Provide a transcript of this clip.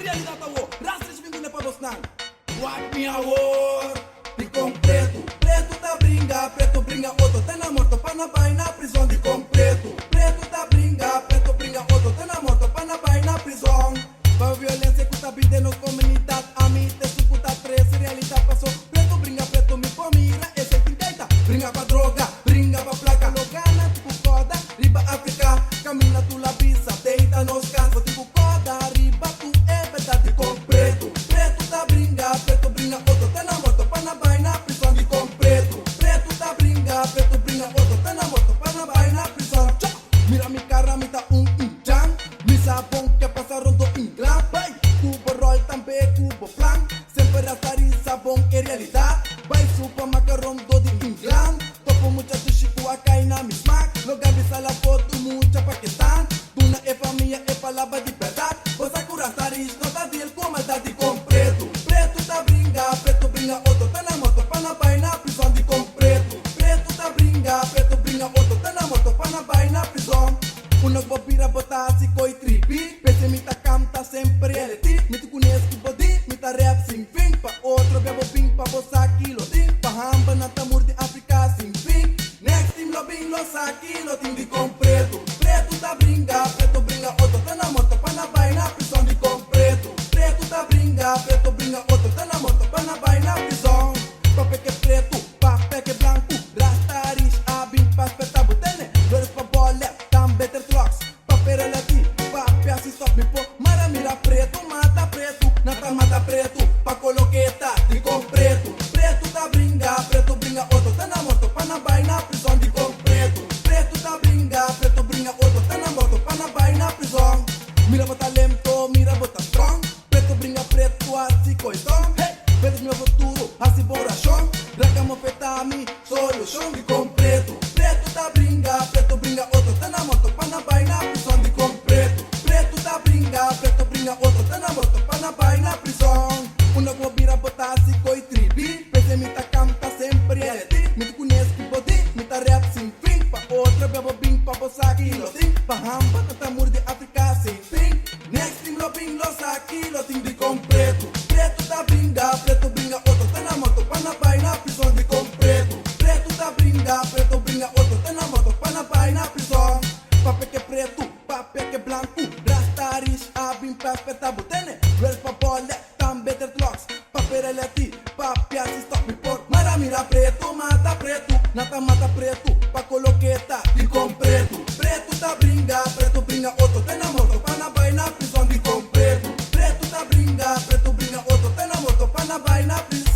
realidade awo, rastres vingune para você não. What me awor, de completo. Preto tá bringa outro, tá na morto, para na vai na prisão de completo. Preto tá bringa outro, tá na morto, para na vai na prisão. Para violência que tá vindo na comunidade, a mim te suputa 13, realidade passou. Preto me pomira, esse é tintenta. Bringa pra droga, bringa pra placa, logana, tipo coda, riba África, caminha tu la visa, deita nos casos, tipo coda, riba tu é verdade com preto. Preto tá bringa outro, tá na moto, pra na vai na prisão de completo. Preto tá bringa outro, tá na moto, pra na vai na prisão. Mira mi cara, mi tá jam, mi sabão que passaram do inglês, vai, cubo roll também, cubo flan, sempre rastari sabão é realidade, vai super macarrão do de inglês, topo mucha chico a cair na mi smack, logo avisa la foto mucha Paquistán, tuna é família, é palavra de verdade, você cura taris, não tá deal com maldade com preto. Preto tá bringa outro, tá na moto, pra na vai na prisão de completo. Preto tá bringa outro, tá na moto, pra na vai na prisão. Uno que vira botar se coi tripi, pese mi ta canta sempre reality, mi te conhece que body, mi ta rap sem fim, pa outro bebo ping pa bosa kilo ting, pa hamba na tamur de África sem fim. Next team lo bing lo sa kilo ting de completo. Preto tá bringa outro, tá na moto, pra na vai na prisão de completo. Preto tá bringa outro, tá na moto, pra na vai na prisão. Papel que preto, papel que branco, rastaris, abim pa apertar botene, flores pa bola, tam better trucks, papel relati, papel assim stop me pô, mara mira preto, mata preto, nata mata preto, pa coloqueta, de com preto. Preto tá bringa outro, tá na moto, pra na vai na prisão de completo. Preto tá bringa outro, tá na moto, pra na vai na prisão. Mira bota lento, mira bota strong, preto bringa preto, assim coitão, hey, vedes meu futuro, assim borrachão, racamo fetami, solução de completo. Preto tá bringa outro, tá na moto, pra na vai na prisão de completo. Preto tá bringa outro, tá na moto, pra na vai na prisão. Uno que vira botar assim coi tribi, pese mi ta canta sempre reality, mi te conhece que body, mi ta rap sem fim, pa outra bebo bing pa bosa kilo ting, pa hamba na tamur de África sem fim. Next team lo bing lo sa kilo ting de completo. Preto tá bringa outro, tá na moto, pra na vai na prisão de completo. Preto tá bringa outro, tá na moto, pra na vai na prisão. Papel que preto, papel que branco, rastaris, abim pa apertar botene, red pa bola, tam better clocks, papel relati, papel assim stop me por, mara mira preto, mata preto, nata mata preto, pa coloqueta, de completo. Preto tá bringa outro, tá na moto, pra na vai na prisão de completo. Preto tá bringa outro, tá na moto, pra na vai na prisão.